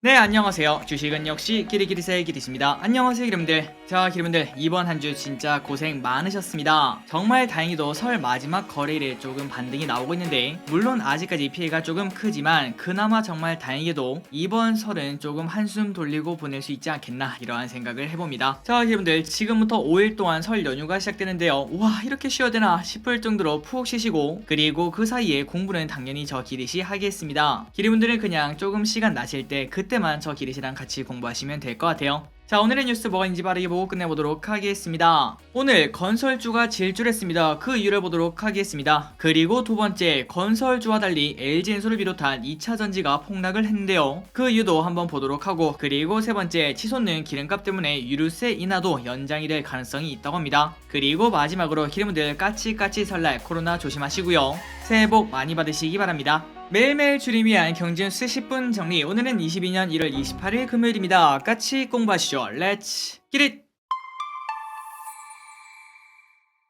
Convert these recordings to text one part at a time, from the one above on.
네, 안녕하세요. 주식은 역시 기리기리세의 기리십니다. 안녕하세요, 기름들. 자, 기름들, 이번 한 주 진짜 고생 많으셨습니다. 정말 다행히도 설 마지막 거래일에 조금 반등이 나오고 있는데, 물론 아직까지 피해가 조금 크지만 그나마 정말 다행히도 이번 설은 조금 한숨 돌리고 보낼 수 있지 않겠나 이러한 생각을 해봅니다. 자, 기름들, 지금부터 5일 동안 설 연휴가 시작되는데요. 와, 이렇게 쉬어야 되나 싶을 정도로 푹 쉬시고, 그리고 그 사이에 공부는 당연히 저 기리시 하겠습니다. 기름분들은 그냥 조금 시간 나실 때 그때만 저 기리시랑 같이 공부하시면 될 것 같아요. 자, 오늘의 뉴스 뭐가 있는지 빠르게 보고 끝내보도록 하겠습니다. 오늘 건설주가 질주했습니다. 그 이유를 보도록 하겠습니다. 그리고 두 번째, 건설주와 달리 LG엔솔을 비롯한 2차전지가 폭락을 했는데요. 그 이유도 한번 보도록 하고, 그리고 세 번째, 치솟는 기름값 때문에 유류세 인하도 연장이 될 가능성이 있다고 합니다. 그리고 마지막으로 기름들 까치까치 설날 코로나 조심하시고요. 새해 복 많이 받으시기 바랍니다. 매일매일 줄임 위한 경제뉴스 10분 정리. 오늘은 22년 1월 28일 금요일입니다. 같이 공부하시죠. 렛츠 기릿!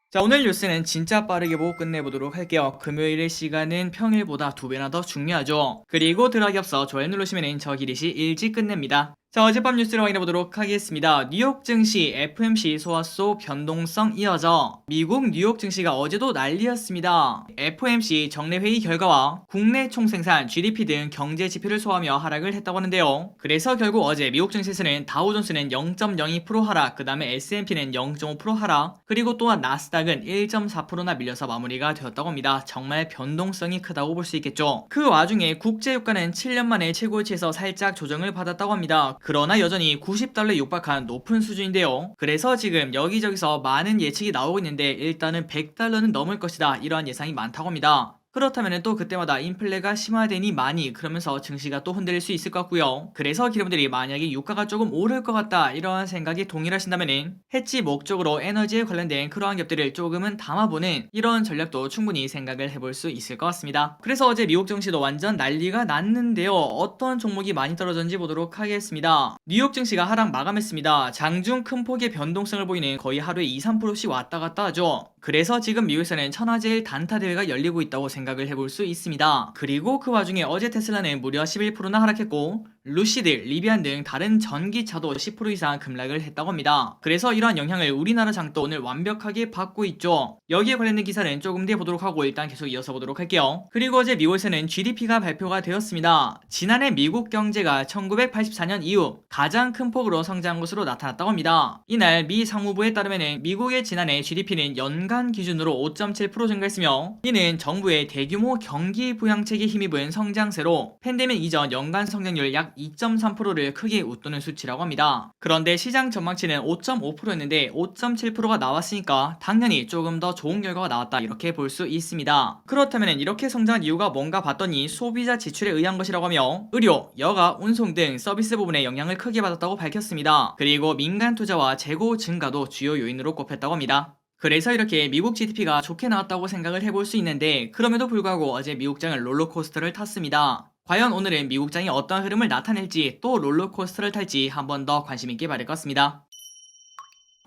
자, 오늘 뉴스는 진짜 빠르게 보고 끝내보도록 할게요. 금요일의 시간은 평일보다 2배나 더 중요하죠. 그리고 들어가기 앞서 좋아요 누르시면 저 기릿이 일찍 끝냅니다. 자, 어젯밤 뉴스를 확인해보도록 하겠습니다. 뉴욕 증시 FOMC 소화소 변동성 이어져. 미국 뉴욕 증시가 어제도 난리였습니다. FOMC 정례회의 결과와 국내 총생산, GDP 등 경제 지표를 소화하며 하락을 했다고 하는데요. 그래서 결국 어제 미국 증시에서는 다우존스는 0.02% 하락, 그 다음에 S&P는 0.5% 하락, 그리고 또한 나스닥은 1.4%나 밀려서 마무리가 되었다고 합니다. 정말 변동성이 크다고 볼 수 있겠죠. 그 와중에 국제유가는 7년 만에 최고치에서 살짝 조정을 받았다고 합니다. 그러나 여전히 90달러에 육박한 높은 수준인데요. 그래서 지금 여기저기서 많은 예측이 나오고 있는데 일단은 100달러는 넘을 것이다 이러한 예상이 많다고 합니다. 그렇다면 또 그때마다 인플레가 심화되니 많이 그러면서 증시가 또 흔들릴 수 있을 것 같고요. 그래서 기름들이 만약에 유가가 조금 오를 것 같다 이러한 생각이 동일하신다면 해지 목적으로 에너지에 관련된 그러한 겹들을 조금은 담아보는 이런 전략도 충분히 생각을 해볼 수 있을 것 같습니다. 그래서 어제 미국 증시도 완전 난리가 났는데요. 어떤 종목이 많이 떨어졌는지 보도록 하겠습니다. 뉴욕 증시가 하락 마감했습니다. 장중 큰 폭의 변동성을 보이는 거의 하루에 2~3%씩 왔다 갔다 하죠. 그래서 지금 미국에서는 천하제일 단타 대회가 열리고 있다고 생각을 해볼 수 있습니다. 그리고 그 와중에 어제 테슬라는 무려 11%나 하락했고 루시드, 리비안 등 다른 전기차도 10% 이상 급락을 했다고 합니다. 그래서 이러한 영향을 우리나라 장도 오늘 완벽하게 받고 있죠. 여기에 관련된 기사는 조금 뒤에 보도록 하고 일단 계속 이어서 보도록 할게요. 그리고 어제 미국에서는 GDP가 발표가 되었습니다. 지난해 미국 경제가 1984년 이후 가장 큰 폭으로 성장한 것으로 나타났다고 합니다. 이날 미 상무부에 따르면 미국의 지난해 GDP는 연간 기준으로 5.7% 증가했으며 이는 정부의 대규모 경기 부양책에 힘입은 성장세로 팬데믹 이전 연간 성장률 약 2.3%를 크게 웃도는 수치라고 합니다. 그런데 시장 전망치는 5.5%였는데 5.7%가 나왔으니까 당연히 조금 더 좋은 결과가 나왔다 이렇게 볼 수 있습니다. 그렇다면 이렇게 성장한 이유가 뭔가 봤더니 소비자 지출에 의한 것이라고 하며 의료, 여가, 운송 등 서비스 부분에 영향을 크게 받았다고 밝혔습니다. 그리고 민간 투자와 재고 증가도 주요 요인으로 꼽혔다고 합니다. 그래서 이렇게 미국 GDP가 좋게 나왔다고 생각을 해볼 수 있는데 그럼에도 불구하고 어제 미국장은 롤러코스터를 탔습니다. 과연 오늘은 미국장이 어떤 흐름을 나타낼지 또 롤러코스터를 탈지 한 번 더 관심있게 봐야 될 것 같습니다.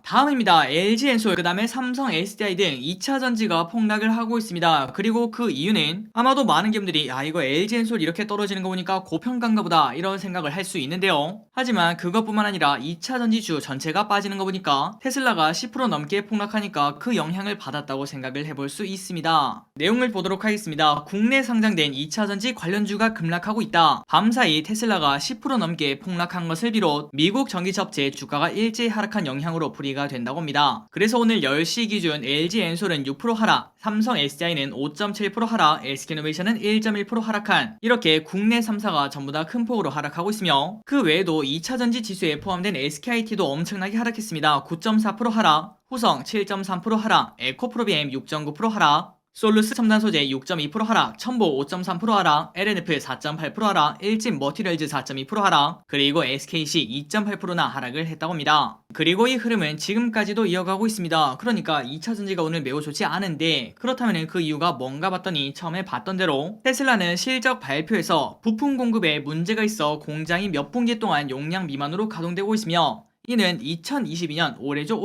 다음입니다. LG엔솔, 그 다음에 삼성 SDI 등 2차전지가 폭락을 하고 있습니다. 그리고 그 이유는 아마도 많은 기업들이 이거 LG엔솔 이렇게 떨어지는 거 보니까 고평가인가 보다 이런 생각을 할 수 있는데요. 하지만 그것뿐만 아니라 2차전지주 전체가 빠지는 거 보니까 테슬라가 10% 넘게 폭락하니까 그 영향을 받았다고 생각을 해볼 수 있습니다. 내용을 보도록 하겠습니다. 국내 상장된 2차전지 관련주가 급락하고 있다. 밤사이 테슬라가 10% 넘게 폭락한 것을 비롯 미국 전기차 업체 주가가 일제히 하락한 영향으로 풀이가 된다고 합니다. 그래서 오늘 10시 기준 LG엔솔은 6% 하락, 삼성 SDI는 5.7% 하락, SK이노베이션은 1.1% 하락한 이렇게 국내 3사가 전부 다 큰 폭으로 하락하고 있으며 그 외에도 2차전지 지수에 포함된 SKIT도 엄청나게 하락했습니다. 9.4% 하락, 후성 7.3% 하락, 에코프로비엠 6.9% 하락, 솔루스 첨단 소재 6.2% 하락, 첨보 5.3% 하락, LNF 4.8% 하락, 일진 머티리얼즈 4.2% 하락, 그리고 SKC 2.8%나 하락을 했다고 합니다. 그리고 이 흐름은 지금까지도 이어가고 있습니다. 그러니까 2차전지가 오늘 매우 좋지 않은데 그렇다면 그 이유가 뭔가 봤더니 처음에 봤던 대로 테슬라는 실적 발표에서 부품 공급에 문제가 있어 공장이 몇 분기 동안 용량 미만으로 가동되고 있으며 이는 2022년 올해죠,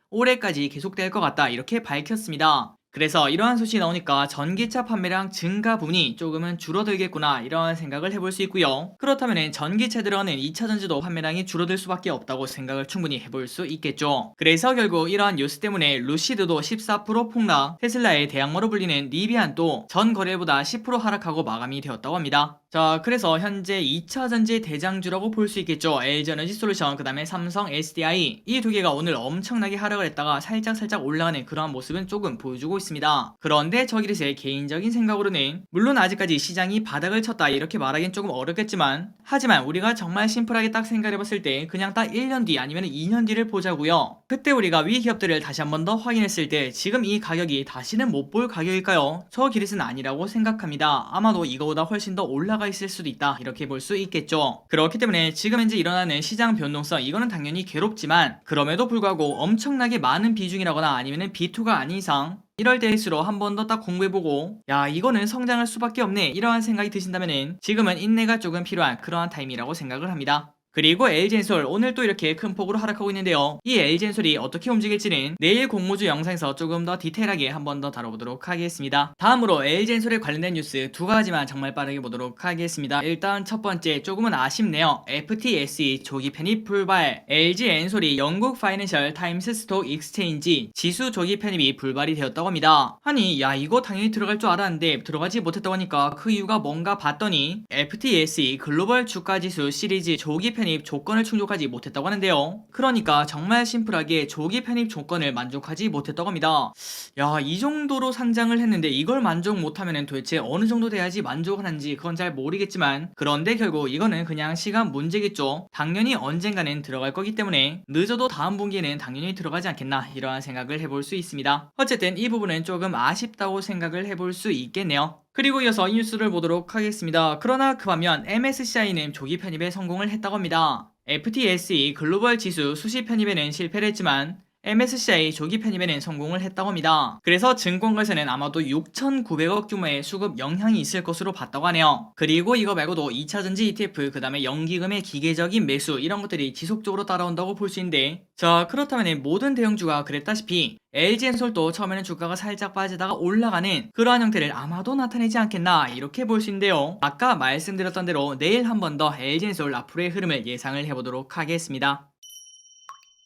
올해까지 계속될 것 같다 이렇게 밝혔습니다. 그래서 이러한 소식이 나오니까 전기차 판매량 증가 부분이 조금은 줄어들겠구나 이런 생각을 해볼 수 있고요. 그렇다면 전기차 들어가는 2차전지도 판매량이 줄어들 수밖에 없다고 생각을 충분히 해볼 수 있겠죠. 그래서 결국 이러한 뉴스 때문에 루시드도 14% 폭락, 테슬라의 대항마로 불리는 리비안도 전 거래일보다 10% 하락하고 마감이 되었다고 합니다. 자, 그래서 현재 2차전지 대장주라고 볼 수 있겠죠. LG에너지솔루션, 그 다음에 삼성 SDI 이 두 개가 오늘 엄청나게 하락을 했다가 살짝 올라가는 그러한 모습은 조금 보여주고 있습니다. 그런데 저기르스의 개인적인 생각으로는 물론 아직까지 시장이 바닥을 쳤다 이렇게 말하기는 조금 어렵겠지만 하지만 우리가 정말 심플하게 딱 생각해봤을 때 그냥 딱 1년 뒤 아니면 2년 뒤를 보자고요. 그때 우리가 위 기업들을 다시 한 번 더 확인했을 때 지금 이 가격이 다시는 못 볼 가격일까요? 저 기르스는 아니라고 생각합니다. 아마도 이거보다 훨씬 더 올라가 있을 수도 있다 이렇게 볼 수 있겠죠. 그렇기 때문에 지금 현재 일어나는 시장 변동성 이거는 당연히 괴롭지만 그럼에도 불구하고 엄청나게 많은 비중이라거나 아니면 B2가 아닌 이상 이럴 때일수록 한 번 더 딱 공부해보고 야 이거는 성장할 수밖에 없네 이러한 생각이 드신다면은 지금은 인내가 조금 필요한 그러한 타임이라고 생각을 합니다. 그리고 LG엔솔 오늘 또 이렇게 큰 폭으로 하락하고 있는데요. 이 LG엔솔이 어떻게 움직일지는 내일 공모주 영상에서 조금 더 디테일하게 한 번 더 다뤄보도록 하겠습니다. 다음으로 LG엔솔에 관련된 뉴스 두 가지만 정말 빠르게 보도록 하겠습니다. 일단 첫 번째 조금은 아쉽네요. FTSE 조기 편입 불발. LG엔솔이 영국 파이낸셜 타임스 스톡 익스체인지 지수 조기 편입이 불발이 되었다고 합니다. 아니 야 이거 당연히 들어갈 줄 알았는데 들어가지 못했다고 하니까 그 이유가 뭔가 봤더니 FTSE 글로벌 주가지수 시리즈 조기 편입 조건을 충족하지 못했다고 하는데요. 그러니까 정말 심플하게 조기 편입 조건을 만족하지 못했다고 합니다. 야, 이 정도로 상장을 했는데 이걸 만족 못하면 도대체 어느 정도 돼야지 만족을 하는지 그건 잘 모르겠지만 그런데 결국 이거는 그냥 시간 문제겠죠. 당연히 언젠가는 들어갈 거기 때문에 늦어도 다음 분기에는 당연히 들어가지 않겠나 이러한 생각을 해볼 수 있습니다. 어쨌든 이 부분은 조금 아쉽다고 생각을 해볼 수 있겠네요. 그리고 이어서 이 뉴스를 보도록 하겠습니다. 그러나 그 반면 MSCI는 조기 편입에 성공을 했다고 합니다. FTSE 글로벌 지수 수시 편입에는 실패를 했지만 MSCI 조기 편입에는 성공을 했다고 합니다. 그래서 증권가에서는 아마도 6,900억 규모의 수급 영향이 있을 것으로 봤다고 하네요. 그리고 이거 말고도 2차전지 ETF, 그 다음에 연기금의 기계적인 매수 이런 것들이 지속적으로 따라온다고 볼 수 있는데 자 그렇다면 모든 대형주가 그랬다시피 LG엔솔도 처음에는 주가가 살짝 빠지다가 올라가는 그러한 형태를 아마도 나타내지 않겠나 이렇게 볼 수 있는데요. 아까 말씀드렸던 대로 내일 한 번 더 LG엔솔 앞으로의 흐름을 예상을 해보도록 하겠습니다.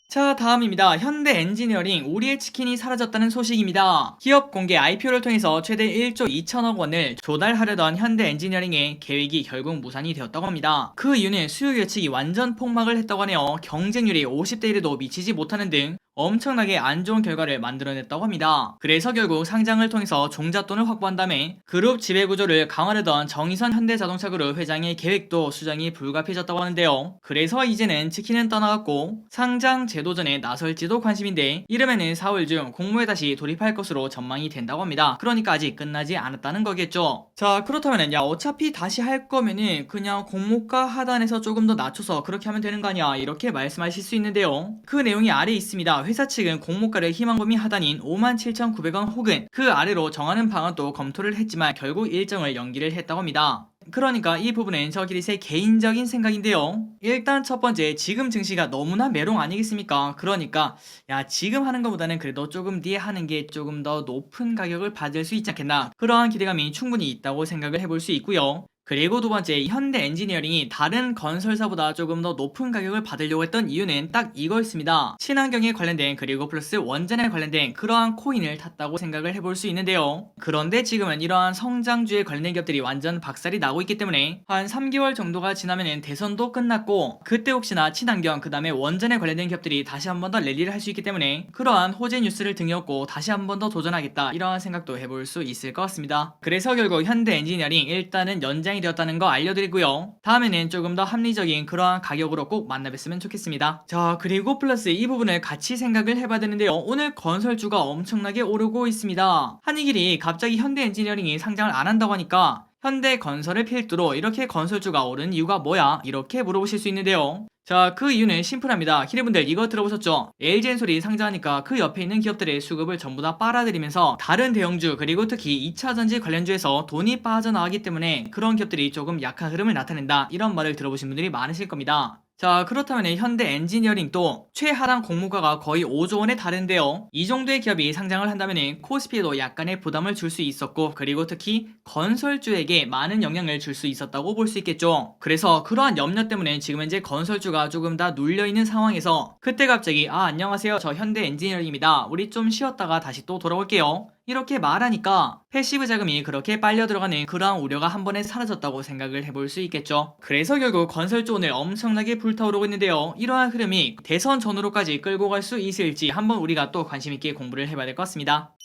자 다음입니다. 현대 엔지니어링 우리의 치킨이 사라졌다는 소식입니다. 기업 공개 IPO를 통해서 최대 1조 2천억 원을 조달하려던 현대 엔지니어링의 계획이 결국 무산이 되었다고 합니다. 그 이유는 수요 예측이 완전 폭락을 했다고 하네요. 경쟁률이 50대 1에도 미치지 못하는 등 엄청나게 안 좋은 결과를 만들어냈다고 합니다. 그래서 결국 상장을 통해서 종잣돈을 확보한 다음에 그룹 지배구조를 강화하려던 정의선 현대자동차그룹 회장의 계획도 수정이 불가피해졌다고 하는데요. 그래서 이제는 치킨은 떠나갔고 상장 제도전에 나설지도 관심인데 이르면은 4월 중 공모에 다시 돌입할 것으로 전망이 된다고 합니다. 그러니까 아직 끝나지 않았다는 거겠죠. 자 그렇다면은 야 어차피 다시 할 거면은 그냥 공모가 하단에서 조금 더 낮춰서 그렇게 하면 되는 거 아니야 이렇게 말씀하실 수 있는데요. 그 내용이 아래 있습니다. 회사 측은 공모가를 희망범위 하단인 57,900원 혹은 그 아래로 정하는 방안도 검토를 했지만 결국 일정을 연기를 했다고 합니다. 그러니까 이 부분은 저기릿의 개인적인 생각인데요. 일단 첫 번째 지금 증시가 너무나 메롱 아니겠습니까? 그러니까 야 지금 하는 것보다는 그래도 조금 뒤에 하는 게 조금 더 높은 가격을 받을 수 있지 않겠나 그러한 기대감이 충분히 있다고 생각을 해볼 수 있고요. 그리고 두 번째 현대 엔지니어링이 다른 건설사보다 조금 더 높은 가격을 받으려고 했던 이유는 딱 이거였습니다. 친환경에 관련된 그리고 플러스 원전에 관련된 그러한 코인을 탔다고 생각을 해볼 수 있는데요. 그런데 지금은 이러한 성장주에 관련된 기업들이 완전 박살이 나고 있기 때문에 한 3개월 정도가 지나면 대선도 끝났고 그때 혹시나 친환경 그 다음에 원전에 관련된 기업들이 다시 한 번 더 랠리를 할 수 있기 때문에 그러한 호재 뉴스를 등에업고 다시 한 번 더 도전하겠다 이러한 생각도 해볼 수 있을 것 같습니다. 그래서 결국 현대 엔지니어링 일단은 연장이 되었다는 거 알려드리고요. 다음에는 조금 더 합리적인 그러한 가격으로 꼭 만나뵀으면 좋겠습니다. 자 그리고 플러스 이 부분을 같이 생각을 해봐야 되는데요. 오늘 건설주가 엄청나게 오르고 있습니다. 한이길이 갑자기 현대 엔지니어링이 상장을 안 한다고 하니까 현대건설을 필두로 이렇게 건설주가 오른 이유가 뭐야? 이렇게 물어보실 수 있는데요. 자, 그 이유는 심플합니다. 히레분들 이거 들어보셨죠? LG엔솔이 상장하니까 그 옆에 있는 기업들의 수급을 전부 다 빨아들이면서 다른 대형주 그리고 특히 2차전지 관련주에서 돈이 빠져나가기 때문에 그런 기업들이 조금 약한 흐름을 나타낸다 이런 말을 들어보신 분들이 많으실 겁니다. 자, 그렇다면 현대 엔지니어링도 최하단 공모가가 거의 5조 원에 다른데요. 이 정도의 기업이 상장을 한다면 코스피에도 약간의 부담을 줄 수 있었고, 그리고 특히 건설주에게 많은 영향을 줄 수 있었다고 볼 수 있겠죠. 그래서 그러한 염려 때문에 지금 현재 건설주가 조금 다 눌려있는 상황에서 그때 갑자기 안녕하세요, 저 현대 엔지니어링입니다, 우리 좀 쉬었다가 다시 또 돌아올게요, 이렇게 말하니까 패시브 자금이 그렇게 빨려 들어가는 그러한 우려가 한 번에 사라졌다고 생각을 해볼 수 있겠죠. 그래서 결국 건설주 오늘 엄청나게 불타오르고 있는데요. 이러한 흐름이 대선 전후로까지 끌고 갈 수 있을지 한번 우리가 또 관심있게 공부를 해봐야 될 것 같습니다.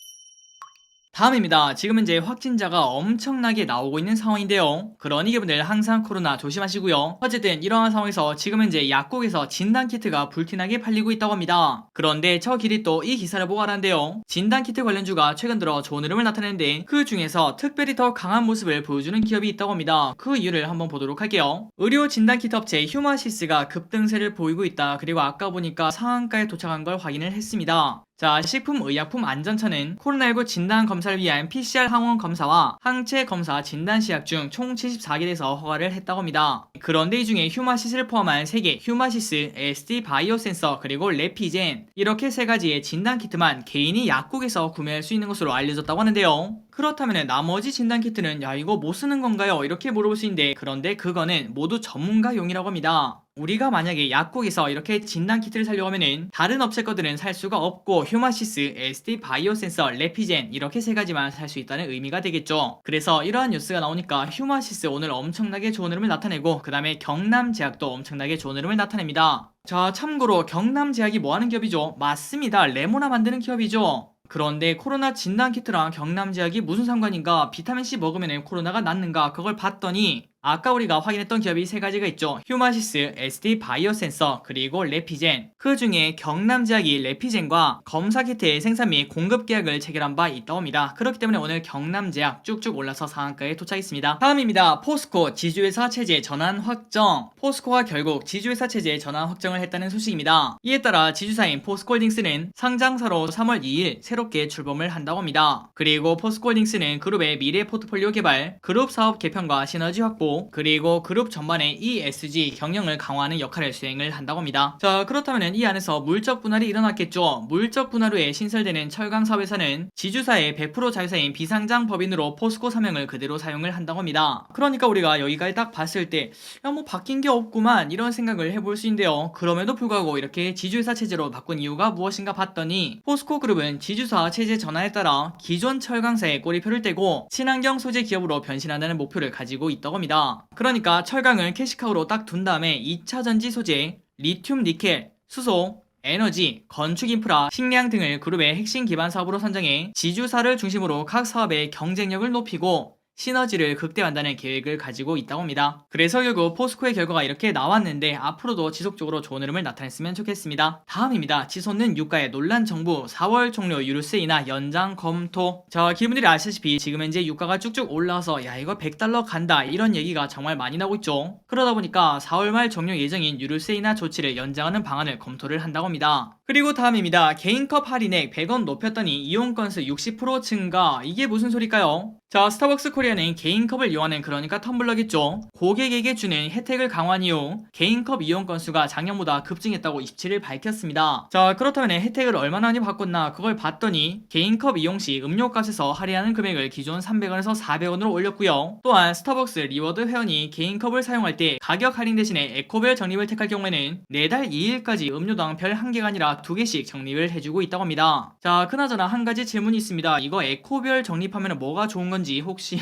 다음입니다. 지금 현재 확진자가 엄청나게 나오고 있는 상황인데요. 그러니 여러분들 항상 코로나 조심하시고요. 어쨌든 이러한 상황에서 지금 현재 약국에서 진단키트가 불티나게 팔리고 있다고 합니다. 그런데 저 길이 또 이 기사를 보고 알았는데요. 진단키트 관련주가 최근 들어 좋은 흐름을 나타내는데 그 중에서 특별히 더 강한 모습을 보여주는 기업이 있다고 합니다. 그 이유를 한번 보도록 할게요. 의료 진단키트 업체 휴마시스가 급등세를 보이고 있다. 그리고 아까 보니까 상한가에 도착한 걸 확인을 했습니다. 자, 식품의약품안전처는 코로나19 진단 검사를 위한 PCR 항원 검사와 항체 검사 진단 시약 중 총 74개 에서 허가를 했다고 합니다. 그런데 이 중에 휴마시스를 포함한 3개, 휴마시스, SD 바이오센서, 그리고 레피젠, 이렇게 3가지의 진단 키트만 개인이 약국에서 구매할 수 있는 것으로 알려졌다고 하는데요. 그렇다면 나머지 진단 키트는 이거 뭐 쓰는 건가요? 이렇게 물어볼 수 있는데, 그런데 그거는 모두 전문가용이라고 합니다. 우리가 만약에 약국에서 이렇게 진단키트를 사려고 하면은 다른 업체 거들은 살 수가 없고 휴마시스, SD 바이오센서, 레피젠, 이렇게 3가지만 살 수 있다는 의미가 되겠죠. 그래서 이러한 뉴스가 나오니까 휴마시스 오늘 엄청나게 좋은 흐름을 나타내고, 그 다음에 경남제약도 엄청나게 좋은 흐름을 나타냅니다. 자, 참고로 경남제약이 뭐하는 기업이죠? 맞습니다, 레모나 만드는 기업이죠. 그런데 코로나 진단키트랑 경남제약이 무슨 상관인가, 비타민C 먹으면 코로나가 낫는가, 그걸 봤더니 아까 우리가 확인했던 기업이 3가지가 있죠. 휴마시스, SD 바이오센서, 그리고 레피젠. 그 중에 경남제약이 레피젠과 검사키트의 생산 및 공급 계약을 체결한 바 있다고 합니다. 그렇기 때문에 오늘 경남제약 쭉쭉 올라서 상한가에 도착했습니다. 다음입니다. 포스코 지주회사 체제 전환 확정. 포스코가 결국 지주회사 체제 전환 확정을 했다는 소식입니다. 이에 따라 지주사인 포스코홀딩스는 상장사로 3월 2일 새롭게 출범을 한다고 합니다. 그리고 포스코홀딩스는 그룹의 미래 포트폴리오 개발, 그룹 사업 개편과 시너지 확보, 그리고 그룹 전반의 ESG 경영을 강화하는 역할을 수행을 한다고 합니다. 자, 그렇다면 이 안에서 물적 분할이 일어났겠죠. 물적 분할 후에 신설되는 철강 사업에서는 지주사의 100% 자회사인 비상장 법인으로 포스코 사명을 그대로 사용을 한다고 합니다. 그러니까 우리가 여기까지 딱 봤을 때 뭐 바뀐 게 없구만, 이런 생각을 해볼 수 있는데요. 그럼에도 불구하고 이렇게 지주회사 체제로 바꾼 이유가 무엇인가 봤더니, 포스코 그룹은 지주사 체제 전환에 따라 기존 철강사에 꼬리표를 떼고 친환경 소재 기업으로 변신한다는 목표를 가지고 있다고 합니다. 그러니까 철강을 캐시카우로 딱 둔 다음에 2차 전지 소재, 리튬 니켈, 수소, 에너지, 건축 인프라, 식량 등을 그룹의 핵심 기반 사업으로 선정해 지주사를 중심으로 각 사업의 경쟁력을 높이고 시너지를 극대화한다는 계획을 가지고 있다고 합니다. 그래서 결국 포스코의 결과가 이렇게 나왔는데 앞으로도 지속적으로 좋은 흐름을 나타냈으면 좋겠습니다. 다음입니다. 치솟는 유가의 논란 정부 4월 종료 유류세 인하 연장 검토. 자, 기분들이 아시다시피 지금 현재 유가가 쭉쭉 올라와서 이거 $100 간다, 이런 얘기가 정말 많이 나오고 있죠. 그러다 보니까 4월 말 종료 예정인 유류세 인하 조치를 연장하는 방안을 검토를 한다고 합니다. 그리고 다음입니다. 개인컵 할인액 100원 높였더니 이용 건수 60% 증가. 이게 무슨 소리일까요? 자, 스타벅스 코리아는 개인컵을 이용하는, 그러니까 텀블러겠죠, 고객에게 주는 혜택을 강화한 이후 개인컵 이용 건수가 작년보다 급증했다고 27일 밝혔습니다. 자, 그렇다면 혜택을 얼마나 많이 바꿨나, 그걸 봤더니 개인컵 이용 시 음료값에서 할인하는 금액을 기존 300원에서 400원으로 올렸고요. 또한 스타벅스 리워드 회원이 개인컵을 사용할 때 가격 할인 대신에 에코별 적립을 택할 경우에는 4달 2일까지 음료당 별 1개가 아니라 2개씩 적립을 해주고 있다고 합니다. 자, 그나저나 한 가지 질문이 있습니다. 이거 에코별 적립하면 뭐가 좋은 건지 혹시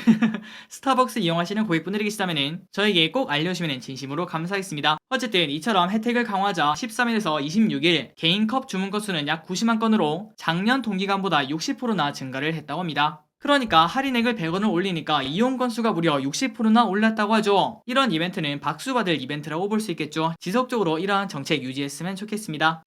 스타벅스 이용하시는 고객분들이 계시다면 저에게 꼭 알려주시면 진심으로 감사하겠습니다. 어쨌든 이처럼 혜택을 강화하자 13일에서 26일 개인컵 주문 건수는 약 90만 건으로 작년 동기간보다 60%나 증가를 했다고 합니다. 그러니까 할인액을 100원을 올리니까 이용 건수가 무려 60%나 올랐다고 하죠. 이런 이벤트는 박수 받을 이벤트라고 볼 수 있겠죠. 지속적으로 이러한 정책 유지했으면 좋겠습니다.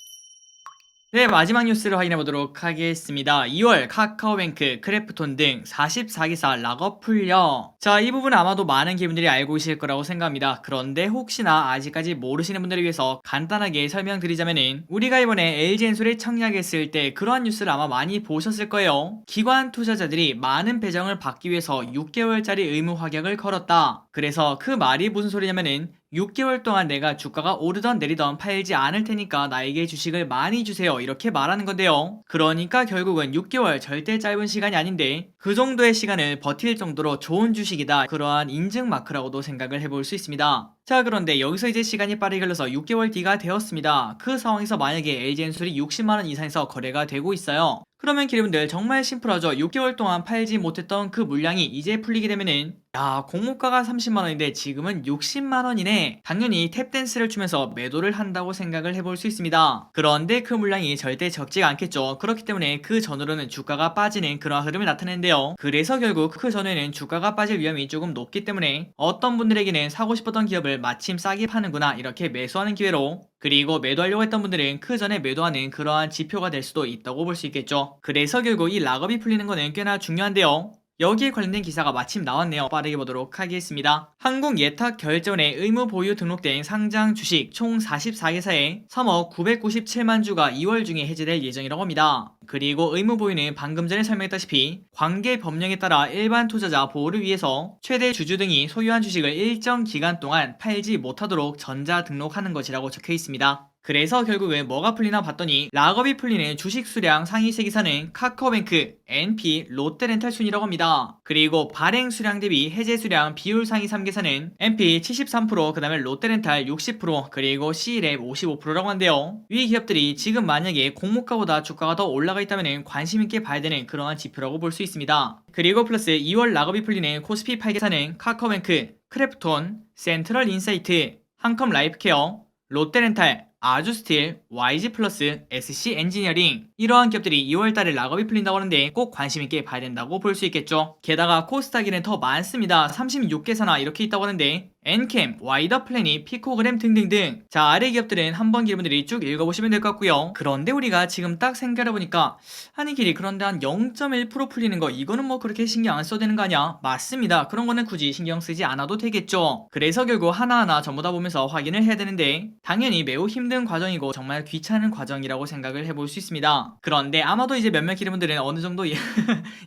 네, 마지막 뉴스를 확인해 보도록 하겠습니다. 2월 카카오뱅크, 크래프톤 등 44기사 락업 풀려. 자, 이 부분은 아마도 많은 기분들이 알고 계실 거라고 생각합니다. 그런데 혹시나 아직까지 모르시는 분들을 위해서 간단하게 설명드리자면은, 우리가 이번에 LG엔솔에 청약했을 때 그러한 뉴스를 아마 많이 보셨을 거예요. 기관 투자자들이 많은 배정을 받기 위해서 6개월짜리 의무 확약을 걸었다. 그래서 그 말이 무슨 소리냐면은 6개월 동안 내가 주가가 오르던 내리던 팔지 않을 테니까 나에게 주식을 많이 주세요. 이렇게 말하는 건데요. 그러니까 결국은 6개월 절대 짧은 시간이 아닌데 그 정도의 시간을 버틸 정도로 좋은 주식이다. 그러한 인증 마크라고도 생각을 해볼 수 있습니다. 자, 그런데 여기서 이제 시간이 빠르게 흘러서 6개월 뒤가 되었습니다. 그 상황에서 만약에 LG엔솔이 60만원 이상에서 거래가 되고 있어요. 그러면 기름들 정말 심플하죠. 6개월 동안 팔지 못했던 그 물량이 이제 풀리게 되면은 야, 공모가가 30만원인데 지금은 60만원이네. 당연히 탭댄스를 추면서 매도를 한다고 생각을 해볼 수 있습니다. 그런데 그 물량이 절대 적지가 않겠죠. 그렇기 때문에 그 전후로는 주가가 빠지는 그런 흐름이 나타내는데요. 그래서 결국 그 전후에는 주가가 빠질 위험이 조금 높기 때문에 어떤 분들에게는 사고 싶었던 기업을 마침 싸게 파는구나 이렇게 매수하는 기회로, 그리고 매도하려고 했던 분들은 그 전에 매도하는 그러한 지표가 될 수도 있다고 볼 수 있겠죠. 그래서 결국 이 락업이 풀리는 거는 꽤나 중요한데요. 여기에 관련된 기사가 마침 나왔네요. 빠르게 보도록 하겠습니다. 한국예탁결제원에 의무 보유 등록된 상장 주식 총 44개사에 3억 997만 주가 2월 중에 해제될 예정이라고 합니다. 그리고 의무 보유는 방금 전에 설명했다시피 관계 법령에 따라 일반 투자자 보호를 위해서 최대 주주 등이 소유한 주식을 일정 기간 동안 팔지 못하도록 전자 등록하는 것이라고 적혀 있습니다. 그래서 결국은 뭐가 풀리나 봤더니 락업이 풀리는 주식 수량 상위 3기사는 카카오뱅크, NP, 롯데렌탈 순이라고 합니다. 그리고 발행 수량 대비 해제 수량 비율 상위 3기사는 NP 73%, 그 다음에 롯데렌탈 60%, 그리고 C랩 55%라고 한대요. 위 기업들이 지금 만약에 공모가보다 주가가 더 올라가 있다면 관심있게 봐야 되는 그러한 지표라고 볼 수 있습니다. 그리고 플러스 2월 락업이 풀리는 코스피 8기사는 카카오뱅크, 크래프톤, 센트럴 인사이트, 한컴 라이프케어, 롯데렌탈, 아주스틸, YG플러스, SC엔지니어링, 이러한 기업들이 2월달에 락업이 풀린다고 하는데 꼭 관심있게 봐야 된다고 볼 수 있겠죠. 게다가 코스닥에는 더 많습니다. 36개사나 이렇게 있다고 하는데 엔캠, 와이더플래닛, 피코그램 등등등. 자, 아래 기업들은 한번 여러분들이 쭉 읽어보시면 될 것 같고요. 그런데 우리가 지금 딱 생각해보니까 아니 길이 그런데 한 0.1% 풀리는 거 이거는 뭐 그렇게 신경 안 써도 되는 거 아니야? 맞습니다. 그런 거는 굳이 신경 쓰지 않아도 되겠죠. 그래서 결국 하나하나 전부 다 보면서 확인을 해야 되는데 당연히 매우 힘든 과정이고 정말 귀찮은 과정이라고 생각을 해볼 수 있습니다. 그런데 아마도 이제 몇몇 기업분들은 어느 정도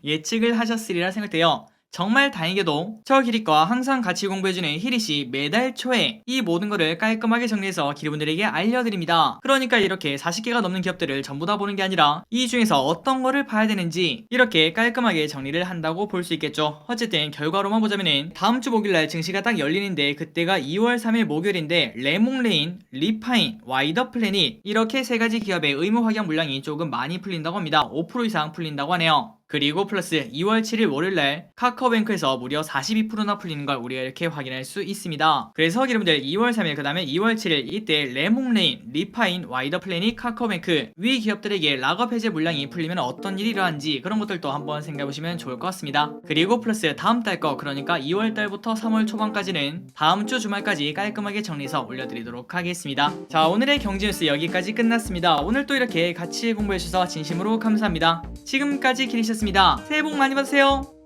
예측을 하셨으리라 생각돼요. 정말 다행히도 저 기릿과 항상 같이 공부해주는 히릿이 매달 초에 이 모든 거를 깔끔하게 정리해서 기르분들에게 알려드립니다. 그러니까 이렇게 40개가 넘는 기업들을 전부 다 보는 게 아니라 이 중에서 어떤 거를 봐야 되는지 이렇게 깔끔하게 정리를 한다고 볼 수 있겠죠. 어쨌든 결과로만 보자면은 다음 주 목요일날 증시가 딱 열리는데 그때가 2월 3일 목요일인데 레몽레인, 리파인, 와이더플래닛 이렇게 세 가지 기업의 의무 확약 물량이 조금 많이 풀린다고 합니다. 5% 이상 풀린다고 하네요. 그리고 플러스 2월 7일 월요일날 카카오뱅크에서 무려 42%나 풀리는 걸 우리가 이렇게 확인할 수 있습니다. 그래서 여러분들 2월 3일 그 다음에 2월 7일 이때 레몽레인, 리파인, 와이더플래닛, 카카오뱅크 위 기업들에게 락업 해제 물량이 풀리면 어떤 일이 일어난지 그런 것들도 한번 생각해보시면 좋을 것 같습니다. 그리고 플러스 다음 달 거 그러니까 2월 달부터 3월 초반까지는 다음 주 주말까지 깔끔하게 정리해서 올려드리도록 하겠습니다. 자, 오늘의 경제뉴스 여기까지 끝났습니다. 오늘 또 이렇게 같이 공부해주셔서 진심으로 감사합니다. 지금까지 기리셨습니다. 새해 복 많이 받으세요.